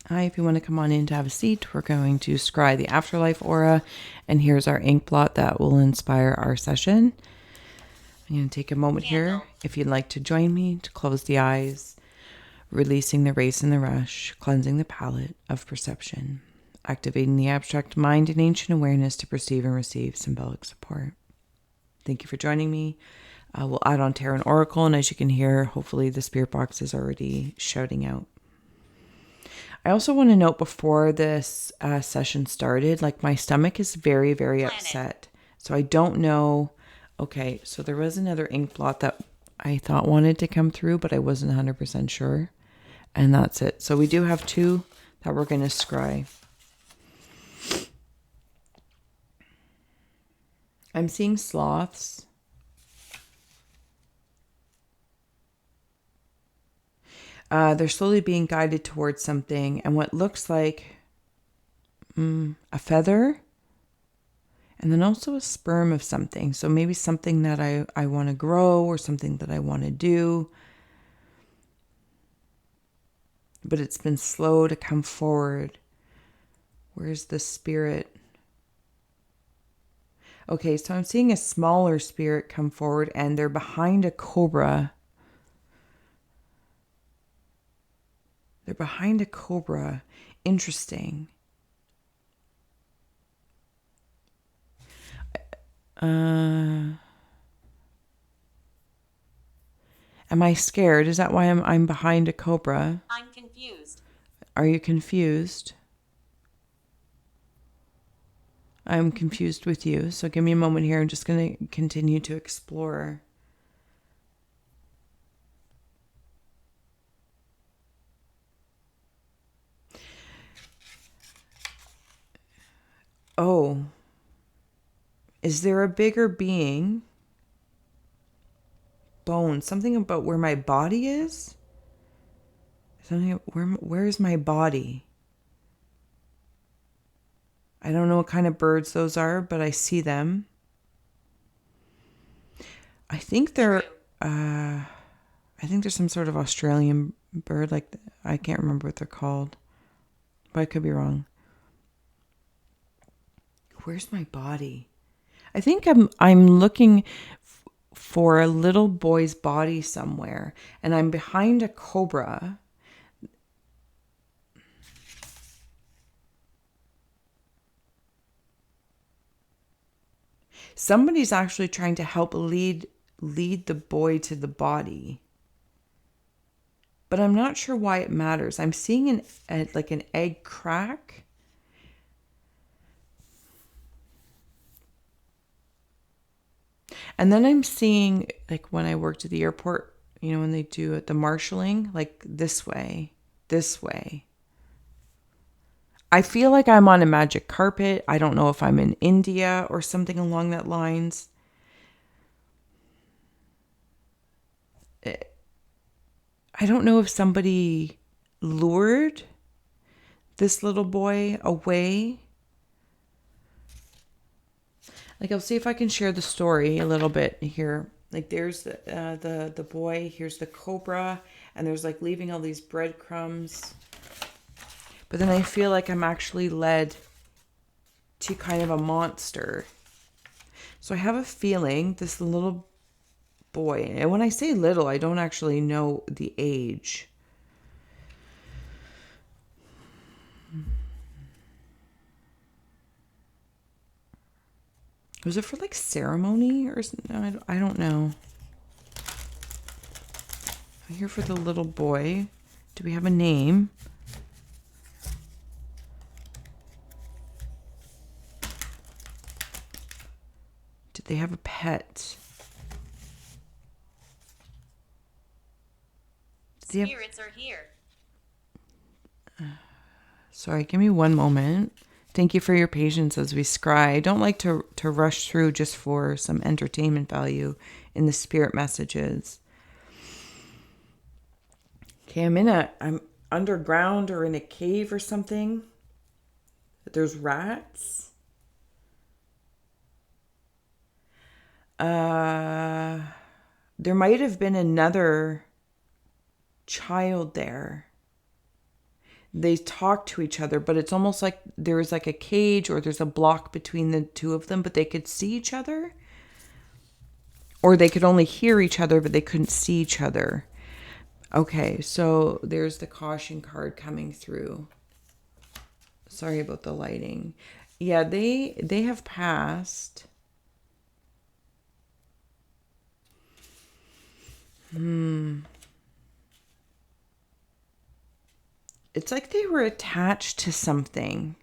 Hi, if you want to come on in to have a seat, we're going to scry the afterlife aura, and here's our ink blot that will inspire our session. I'm going to take a moment here, if you'd like to join me, to close the eyes, releasing the race and the rush, cleansing the palette of perception, activating the abstract mind and ancient awareness to perceive and receive symbolic support. Thank you for joining me. We'll add on Tarot and Oracle, and as you can hear, hopefully the spirit box is already shouting out. I also want to note before this session started, like my stomach is very, very upset. So I don't know. Okay, so there was another ink blot that I thought wanted to come through, but I wasn't 100% sure. And that's it. So we do have two that we're going to scry. I'm seeing sloths. They're slowly being guided towards something, and what looks like a feather, and then also a sperm of something. So maybe something that I want to grow or something that I want to do. But it's been slow to come forward. Where's the spirit? Okay, so I'm seeing a smaller spirit come forward, and they're behind a cobra. They're behind a cobra. Interesting. Am I scared? Is that why I'm behind a cobra? I'm confused. Are you confused? I'm confused with you. So give me a moment here. I'm just going to continue to explore. Oh. Is there a bigger being? Bone. Something about where my body is? Something where is my body? I don't know what kind of birds those are, but I see them. I think they're I think there's some sort of Australian bird, like I can't remember what they're called. But I could be wrong. Where's my body? I think I'm looking for a little boy's body somewhere, and I'm behind a cobra. Somebody's actually trying to help lead the boy to the body. But I'm not sure why it matters. I'm seeing like an egg crack. And then I'm seeing, like when I worked at the airport, you know, when they do the marshalling, like this way, this way. I feel like I'm on a magic carpet. I don't know if I'm in India or something along that lines. I don't know if somebody lured this little boy away. Like, I'll see if I can share the story a little bit here. Like, there's the boy. Here's the cobra, and there's like leaving all these breadcrumbs. But then I feel like I'm actually led to kind of a monster. So I have a feeling this little boy, and when I say little, I don't actually know the age. Was it for like ceremony or something? I don't know. I'm here for the little boy. Do we have a name? Did they have a pet? Spirits are here. Sorry, give me one moment. Thank you for your patience as we scry. I don't like to rush through just for some entertainment value in the spirit messages. Okay, I'm underground or in a cave or something. There's rats. There might have been another child there. they talk to each other, but it's almost like there's like a cage or there's a block between the two of them, but they could see each other. Or they could only hear each other, but they couldn't see each other. Okay, so there's the caution card coming through. Sorry about the lighting. Yeah, they have passed. It's like they were attached to something.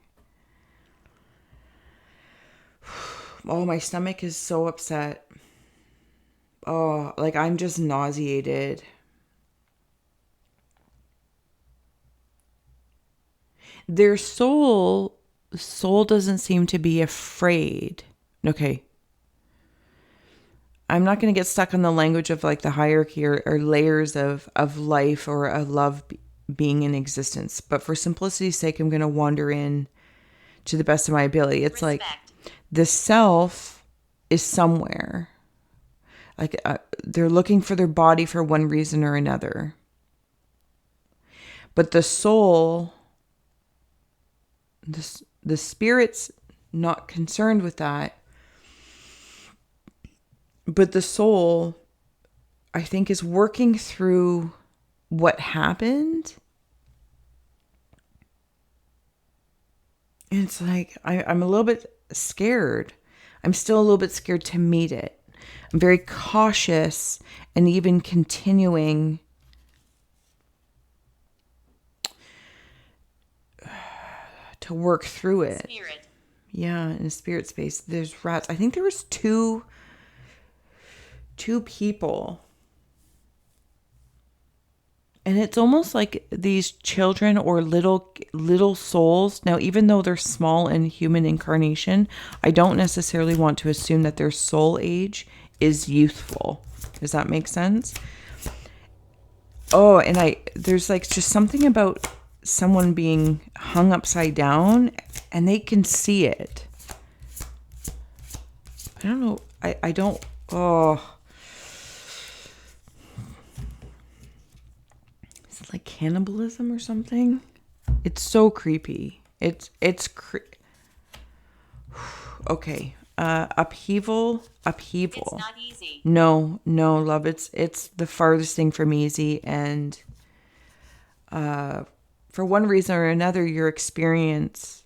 Oh, my stomach is so upset. Oh, like I'm just nauseated. Their soul doesn't seem to be afraid. Okay. I'm not going to get stuck on the language of like the hierarchy or layers of life or a love being in existence. But for simplicity's sake, I'm going to wander in to the best of my ability. It's Respect. like the self is somewhere. Like they're looking for their body for one reason or another. But the soul, the spirit's not concerned with that. But the soul, I think, is working through what happened. And it's like, I'm a little bit scared. I'm still a little bit scared to meet it. I'm very cautious and even continuing to work through it. Spirit. Yeah, in a spirit space. There's rats. I think there was two people. And it's almost like these children or little souls. Now, even though they're small in human incarnation, I don't necessarily want to assume that their soul age is youthful. Does that make sense? Oh, and there's like just something about someone being hung upside down and they can see it. I don't know. I don't. Oh. Is it like cannibalism or something? It's so creepy. It's okay. Upheaval. It's not easy. No, love. It's the farthest thing from easy, and for one reason or another, your experience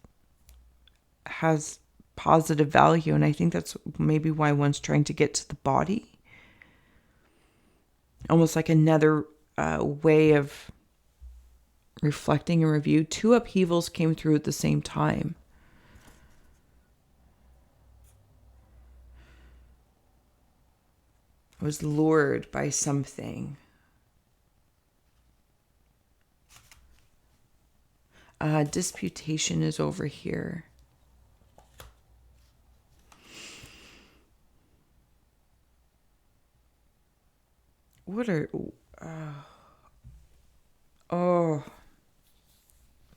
has positive value, and I think that's maybe why one's trying to get to the body. Almost like another way of reflecting and review. Two upheavals came through at the same time. I was lured by something. Disputation is over here. What are... oh.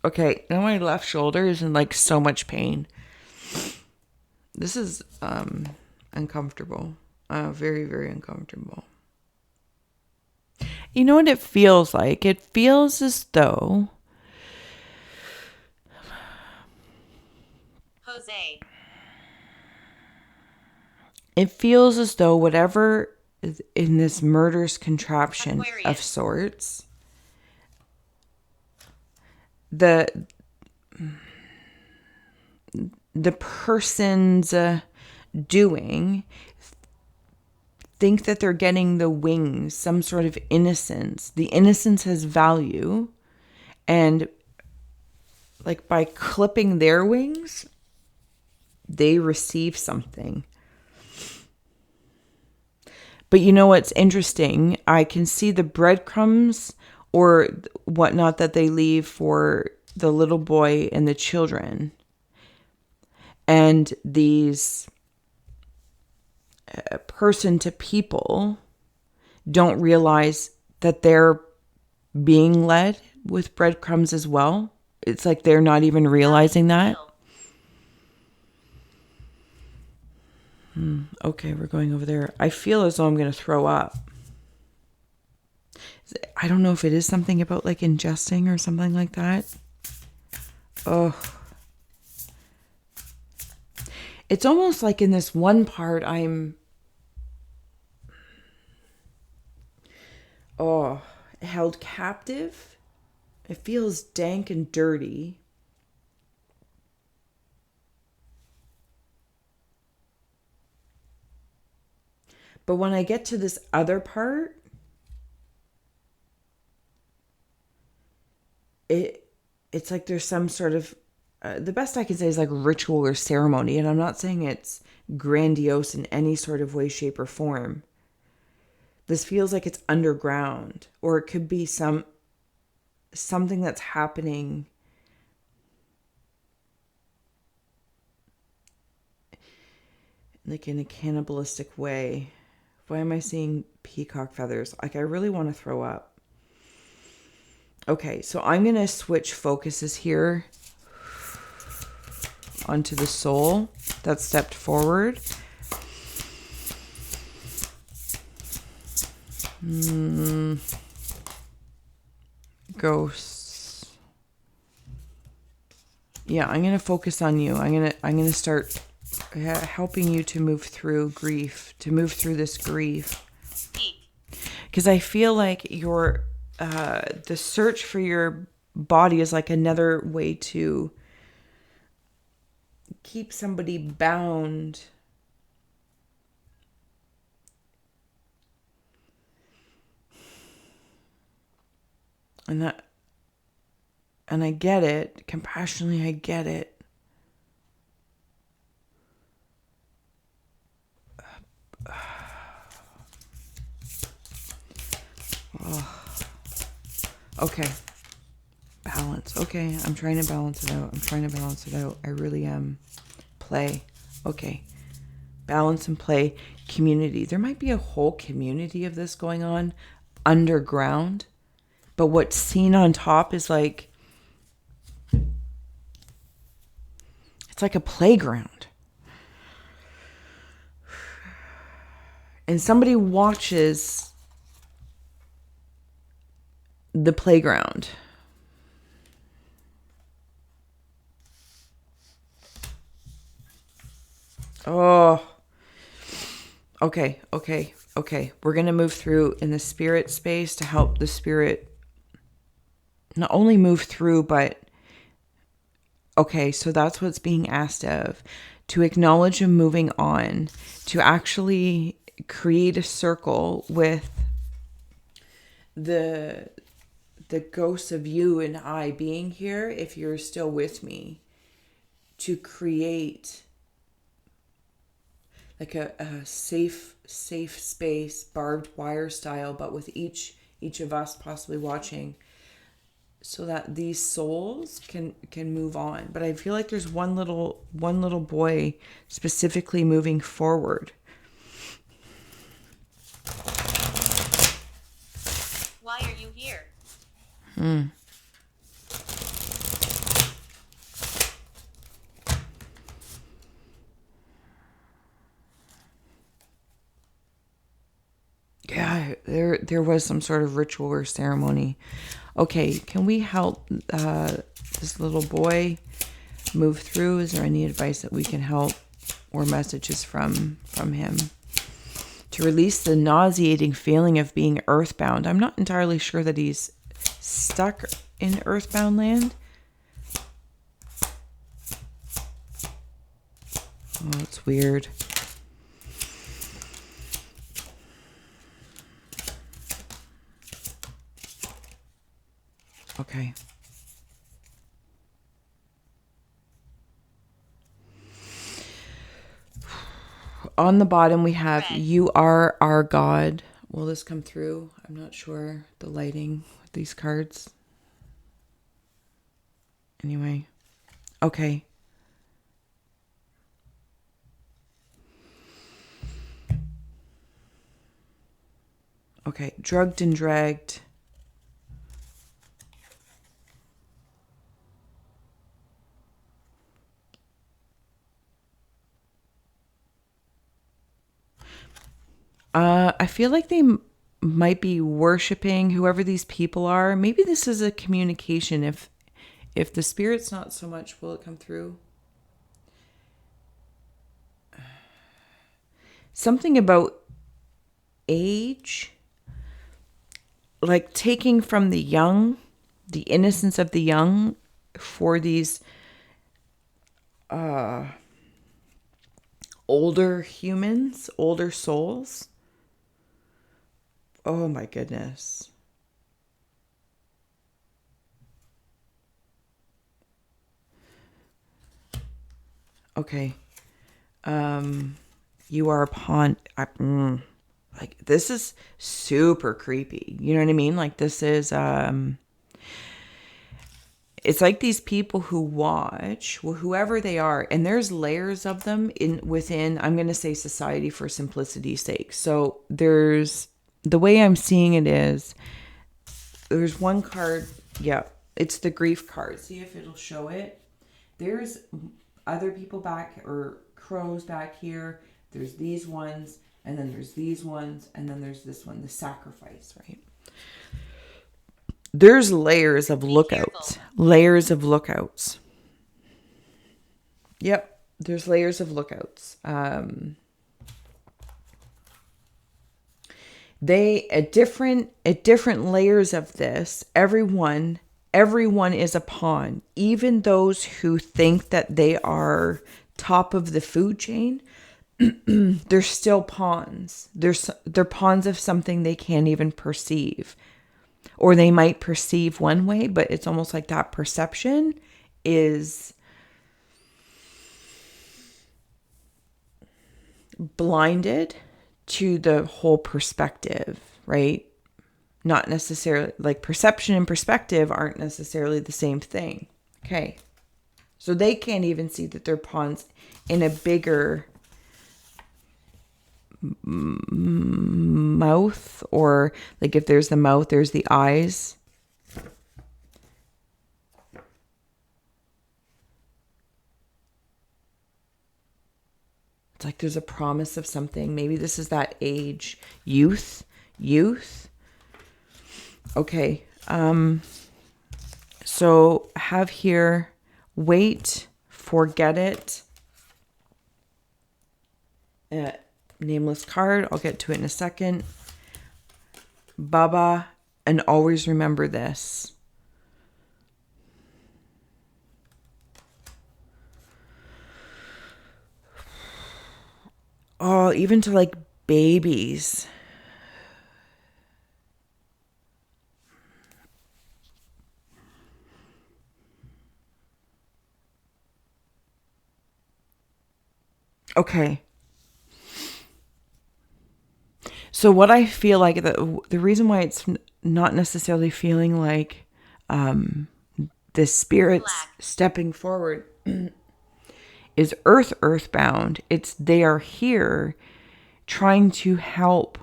Okay, now my left shoulder is in like so much pain. This is uncomfortable. Very, very uncomfortable. You know what it feels like? It feels as though... Jose. It feels as though whatever is in this murderous contraption Aquarius. of sorts, the person's doing, think that they're getting the wings, some sort of innocence. The innocence has value, and like by clipping their wings, they receive something. But you know what's interesting? I can see the breadcrumbs or whatnot that they leave for the little boy and the children. And these person to people don't realize that they're being led with breadcrumbs as well. It's like they're not even realizing that. Okay, we're going over there. I feel as though I'm going to throw up. I don't know if it is something about like ingesting or something like that. Oh, it's almost like in this one part I'm held captive. It feels dank and dirty. But when I get to this other part, it's like there's some sort of the best I can say is like ritual or ceremony, and I'm not saying it's grandiose in any sort of way, shape, or form. This feels like it's underground, or it could be something that's happening like in a cannibalistic way. Why am I seeing peacock feathers? Like, I really want to throw up. Okay, so I'm going to switch focuses here onto the soul that stepped forward. Ghosts. Yeah, I'm going to focus on you. I'm going to start helping you to move through grief, to move through this grief. Because I feel like your the search for your body is like another way to keep somebody bound. And I get it. Compassionately, I get it. Oh. Okay. Balance. Okay, I'm trying to balance it out. I really am. Play. Okay. Balance and play. Community. There might be a whole community of this going on underground, but what's seen on top is like, it's like a playground. And somebody watches the playground. Oh. Okay. We're going to move through in the spirit space to help the spirit not only move through, but okay, so that's what's being asked of. To acknowledge and moving on. To actually create a circle with the ghosts of you and I being here, if you're still with me. To create like a safe space, barbed wire style, but with each of us possibly watching, so that these souls can move on. But I feel like there's one little boy specifically moving forward. Why are you here? Yeah, there was some sort of ritual or ceremony. Okay, can we help this little boy move through? Is there any advice that we can help or messages from him? To release the nauseating feeling of being earthbound. I'm not entirely sure that he's stuck in earthbound land. Oh, it's weird. Okay. On the bottom we have "You are our God." Will this come through? I'm not sure. The lighting with these cards. Anyway. Okay. Okay. Drugged and dragged. I feel like they might be worshiping whoever these people are. Maybe this is a communication. if the spirit's not so much, will it come through? Something about age, like taking from the young, the innocence of the young, for these older humans, older souls. Oh my goodness. Okay. You are a pawn. Like, this is super creepy. You know what I mean? Like, this is, it's like these people who watch, well, whoever they are, and there's layers of them within, I'm going to say, society for simplicity's sake. So there's, the way I'm seeing it is, there's one card, yeah, it's the grief card. See if it'll show it. There's other people back, or crows back here. There's these ones, and then there's these ones, and then there's this one, the sacrifice, right? There's layers of lookouts. Layers of lookouts. Yep, there's layers of lookouts. They at different layers of this. Everyone is a pawn. Even those who think that they are top of the food chain, they're still pawns. They're pawns of something they can't even perceive. Or they might perceive one way, but it's almost like that perception is blinded to the whole perspective, right? Not necessarily, like, perception and perspective aren't necessarily the same thing. Okay. So they can't even see that they're pawns in a bigger mouth, or like if there's the mouth, there's the eyes. It's like there's a promise of something. Maybe this is that age, youth. Okay. So have here, wait, forget it. Nameless card. I'll get to it in a second. Baba, and always remember this. Oh, even to like babies. Okay. So what I feel like, the reason why it's not necessarily feeling like the spirits stepping forward is earthbound. It's they are here trying to help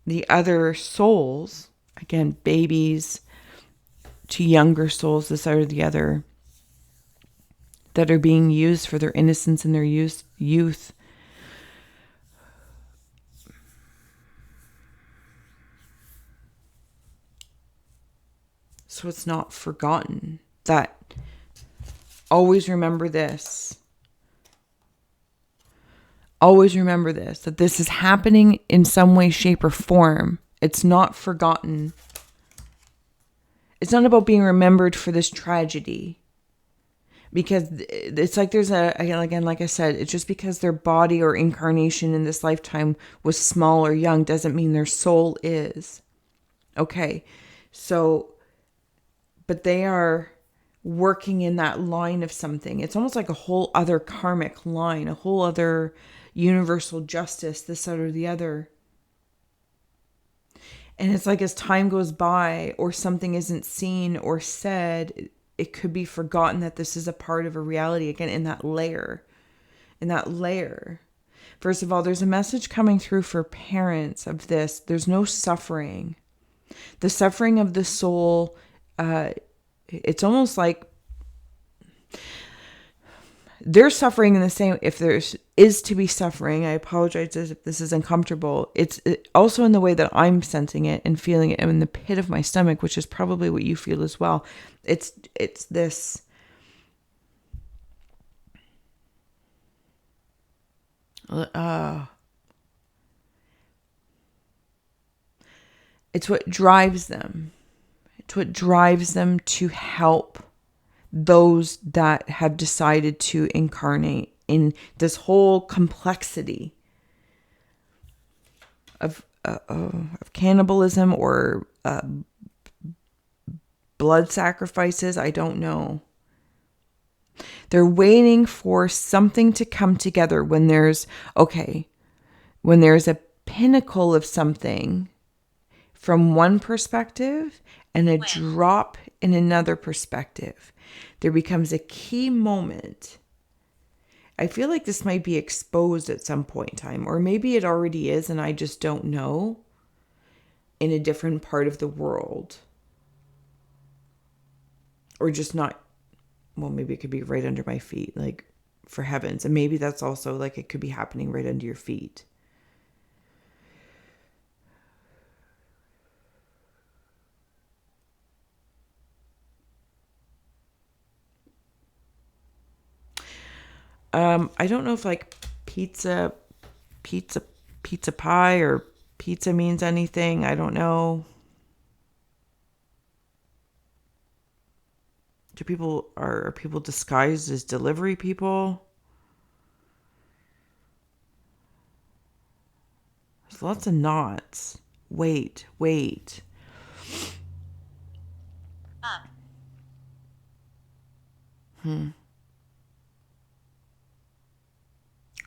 the other souls, again, babies to younger souls, this or the other, that are being used for their innocence and their youth. So it's not forgotten. That always remember this. Always remember this, that this is happening in some way, shape, or form. It's not forgotten. It's not about being remembered for this tragedy. Because it's like there's again, like I said, it's just because their body or incarnation in this lifetime was small or young doesn't mean their soul is. Okay, so, but they are working in that line of something. It's almost like a whole other karmic line, a whole other universal justice, this, that, or the other. And it's like as time goes by or something isn't seen or said, it could be forgotten that this is a part of a reality again in that layer. First of all, there's a message coming through for parents of this. There's no suffering. The suffering of the soul, it's almost like they're suffering in the same, if is to be suffering. I apologize if this is uncomfortable. It's also in the way that I'm sensing it and feeling it in the pit of my stomach, which is probably what you feel as well. It's this it's what drives them. It's what drives them to help those that have decided to incarnate in this whole complexity of cannibalism or blood sacrifices. I don't know. They're waiting for something to come together when there's a pinnacle of something from one perspective and a drop in another perspective. There becomes a key moment. I feel like this might be exposed at some point in time, or maybe it already is and I just don't know, in a different part of the world. Or just not, well, maybe it could be right under my feet, like, for heavens. And maybe that's also like it could be happening right under your feet. I don't know if like pizza pie or pizza means anything. I don't know. Are people disguised as delivery people? There's lots of knots. Wait. Up.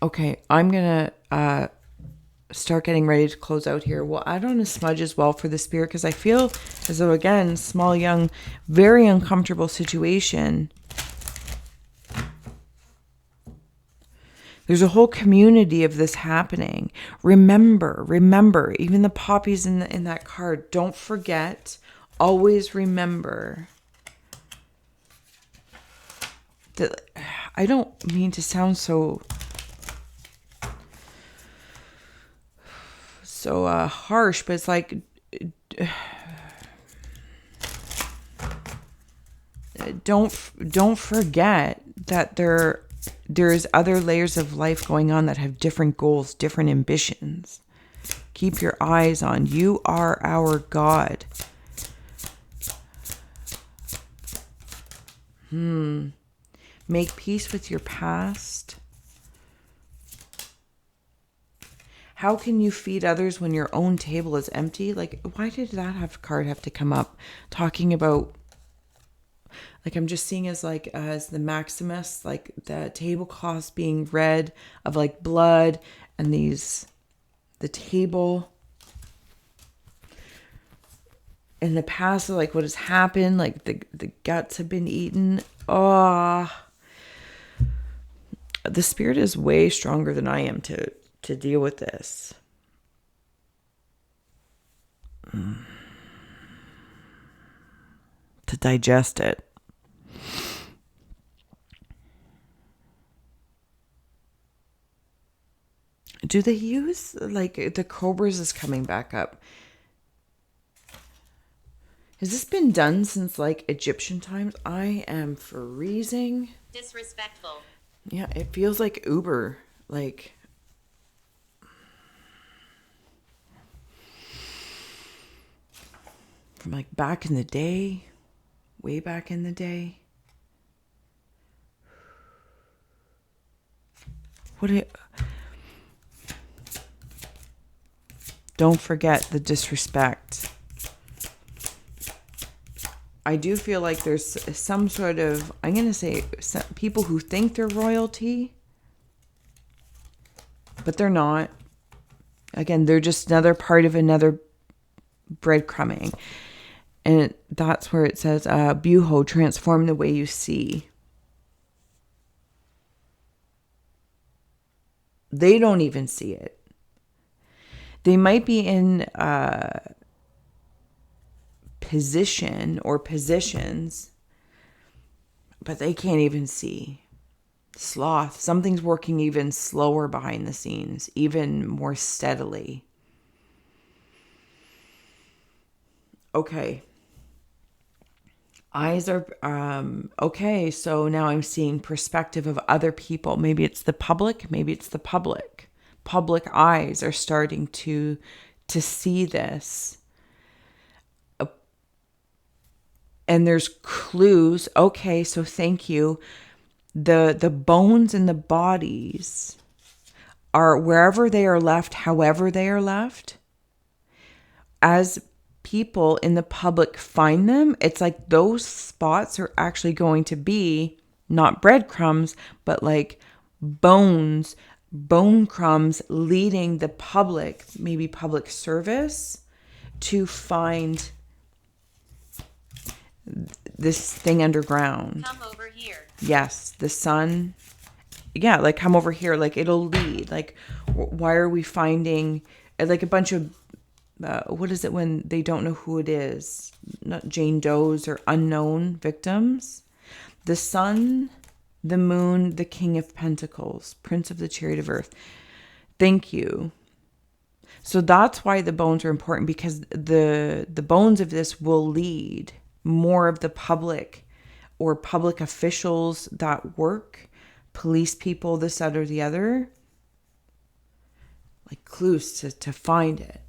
Okay, I'm gonna start getting ready to close out here. Well, I don't want to smudge as well for the spirit because I feel as though, again, small, young, very uncomfortable situation. There's a whole community of this happening. Remember, even the poppies in that card. Don't forget. Always remember that. I don't mean to sound so harsh, but it's like, don't forget that there's other layers of life going on that have different goals, different ambitions. Keep your eyes on. You are our God. Make peace with your past. How can you feed others when your own table is empty? Like, why did that card have to come up? Talking about, like, I'm just seeing as the Maximus, like the tablecloths being red of like blood, and the table in the past, like what has happened, like the guts have been eaten. Oh, the spirit is way stronger than I am to deal with this. To digest it. Do they use, like, the Cobras is coming back up? Has this been done since, like, Egyptian times? I am freezing. Disrespectful. Yeah, it feels like Uber. Like, from like back in the day, way back in the day. Don't forget the disrespect. I do feel like there's some sort of, I'm going to say, people who think they're royalty, but they're not. Again, they're just another part of another breadcrumbing. And that's where it says, Buho, transform the way you see. They don't even see it. They might be in position or positions, but they can't even see. Sloth. Something's working even slower behind the scenes, even more steadily. Okay. Eyes are okay, so now I'm seeing perspective of other people. Maybe it's the public, maybe it's the public. Public eyes are starting to see this. And there's clues. Okay, so thank you. The bones in the bodies are wherever they are left, however they are left. As people in the public find them, it's like those spots are actually going to be not breadcrumbs, but like bones, bone crumbs leading the public, maybe public service, to find this thing underground. Come over here. Yes, the sun. Yeah, like come over here. Like it'll lead. Like, why are we finding like a bunch of what is it when they don't know who it is? Not Jane Doe's or unknown victims. The sun, the moon, the King of Pentacles, Prince of the Chariot of Earth. Thank you. So that's why the bones are important, because the bones of this will lead more of the public or public officials that work, police people, this, that, or the other, like clues to find it.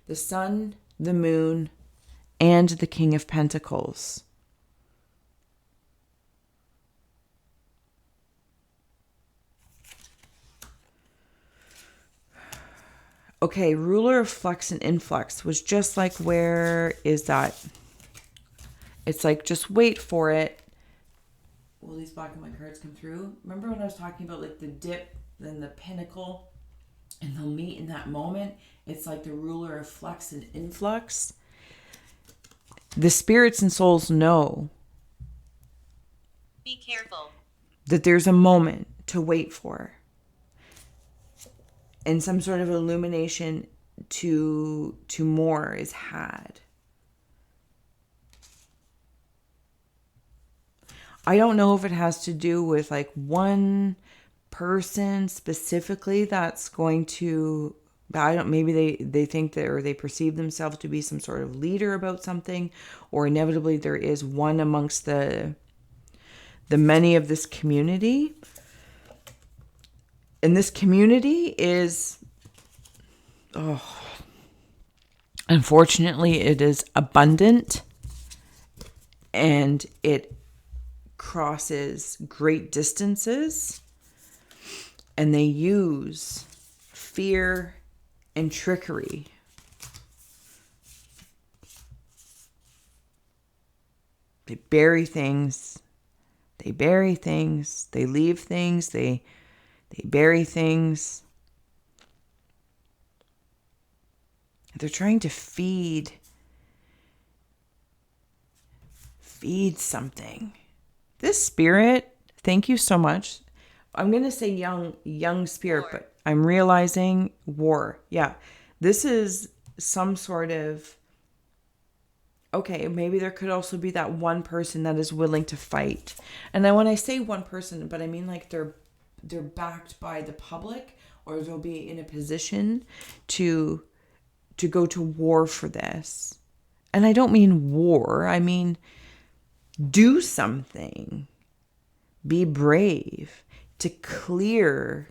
The sun, the moon, and the King of Pentacles. Okay, ruler of flux and influx was just like, where is that? It's like, just wait for it. Will these black and white cards come through? Remember when I was talking about like the dip, then the pinnacle, and they'll meet in that moment? It's like the ruler of flux and influx. The spirits and souls know. Be careful. That there's a moment to wait for. And some sort of illumination to more is had. I don't know if it has to do with like one person specifically that's going to, maybe they think that, or they perceive themselves to be some sort of leader about something, or inevitably there is one amongst the many of this community. And this community is, unfortunately, it is abundant, and it crosses great distances, and they use fear and trickery. They bury things. They bury things. They leave things. They bury things. They're trying to feed something. This spirit, thank you so much. I'm going to say young spirit, War. but I'm realizing war. Yeah. This is some sort of, okay, maybe there could also be that one person that is willing to fight. And then when I say one person, but I mean like they're backed by the public, or they'll be in a position to go to war for this. And I don't mean war. I mean, do something. Be brave to clear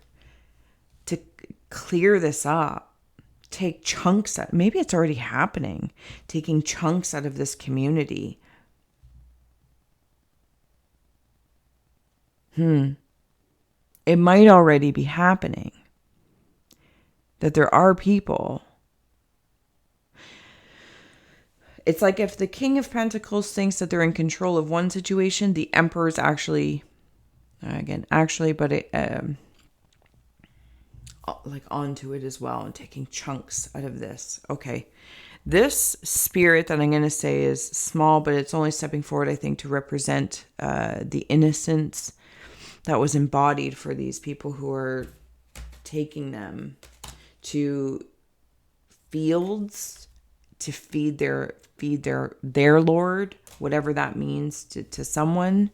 this up. Take chunks out. Maybe it's already happening. Taking chunks out of this community. It might already be happening. That there are people. It's like if the King of Pentacles thinks that they're in control of one situation, the Emperor's actually, like onto it as well, and taking chunks out of this. Okay. This spirit that I'm going to say is small, but it's only stepping forward, I think, to represent the innocence that was embodied for these people who are taking them to fields to feed their lord, whatever that means to someone,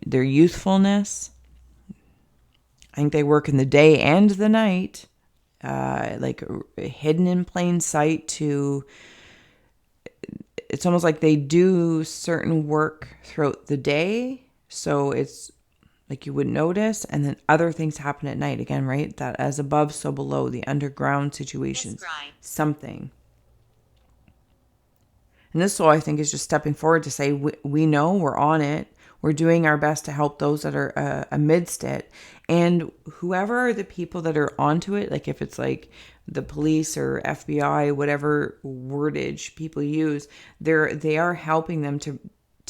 their youthfulness. I think they work in the day and the night, like hidden in plain sight to... It's almost like they do certain work throughout the day, so it's like you wouldn't notice, and then other things happen at night again, right? That as above, so below, the underground situations, iScry. something. And this soul, I think, is just stepping forward to say, we know, we're on it. We're doing our best to help those that are amidst it. And whoever are the people that are onto it, like if it's like the police or FBI, whatever wordage people use, they are helping them to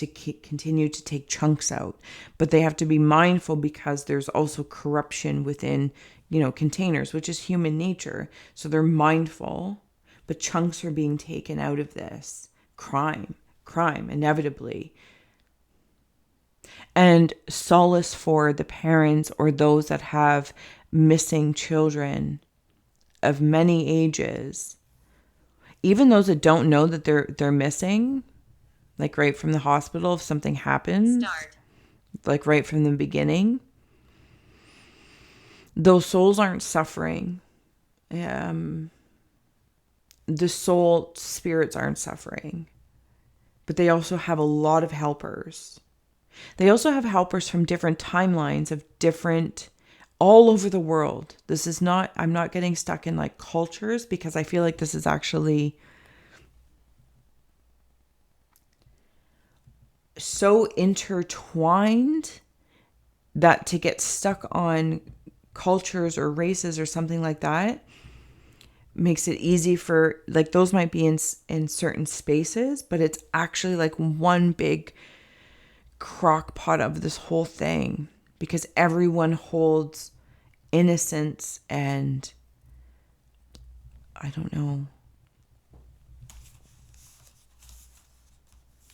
continue to take chunks out. But they have to be mindful because there's also corruption within, containers, which is human nature. So they're mindful, but chunks are being taken out of this. Crime, inevitably. And solace for the parents or those that have missing children of many ages. Even those that don't know that they're missing, like right from the hospital, if something happens, like right from the beginning, those souls aren't suffering. The soul spirits aren't suffering, but they also have a lot of helpers. They also have helpers from different timelines of different, all over the world. This is not, I'm not getting stuck in like cultures, because I feel like this is actually so intertwined that to get stuck on cultures or races or something like that makes it easy for, like, those might be in certain spaces, but it's actually like one big crock pot of this whole thing, because everyone holds innocence and I don't know.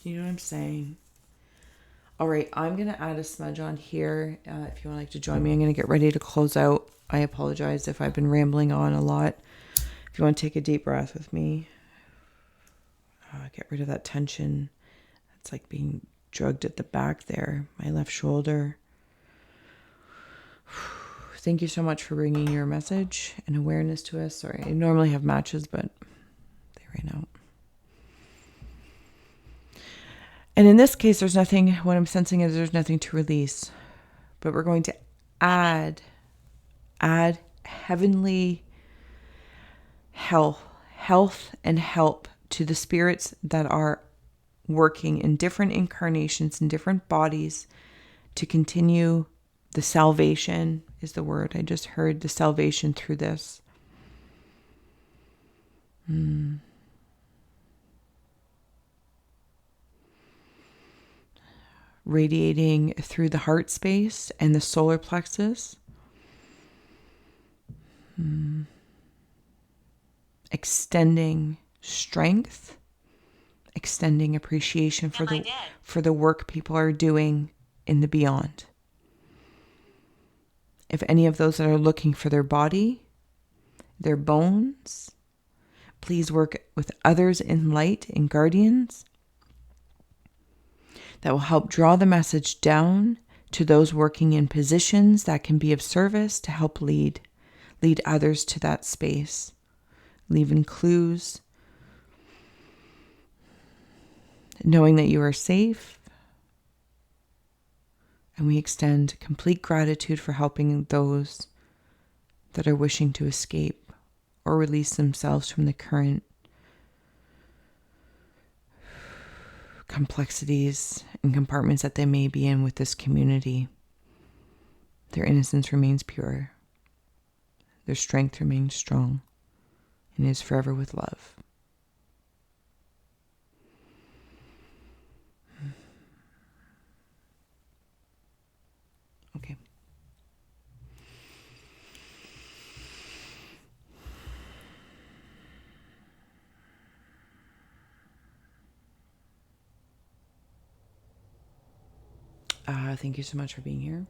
You know what I'm saying? All right, I'm going to add a smudge on here. If you would like to join me, I'm going to get ready to close out. I apologize if I've been rambling on a lot. If you want to take a deep breath with me, get rid of that tension. It's like being drugged at the back there, my left shoulder. Thank you so much for bringing your message and awareness to us. Sorry, I normally have matches, but they ran out. And in this case, there's nothing, what I'm sensing is there's nothing to release, but we're going to add heavenly health and help to the spirits that are working in different incarnations, in different bodies, to continue the salvation is the word. I just heard the salvation through this. Radiating through the heart space and the solar plexus. Extending strength, extending appreciation for the work people are doing in the beyond. If any of those that are looking for their body, their bones, please work with others in light and guardians that will help draw the message down to those working in positions that can be of service to help lead others to that space, leaving clues, knowing that you are safe. And we extend complete gratitude for helping those that are wishing to escape or release themselves from the current complexities and compartments that they may be in with this community. Their innocence remains pure. Their strength remains strong and is forever with love. Okay. Thank you so much for being here.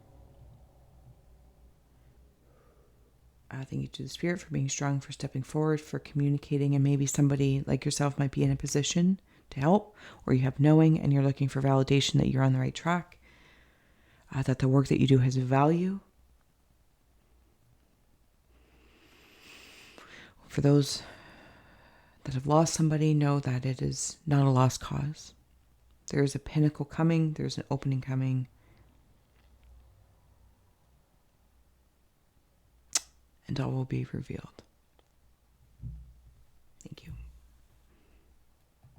Thank you to the Spirit for being strong, for stepping forward, for communicating, and maybe somebody like yourself might be in a position to help, or you have knowing and you're looking for validation that you're on the right track, that the work that you do has value. For those that have lost somebody, know that it is not a lost cause. There is a pinnacle coming. There's an opening coming. And all will be revealed.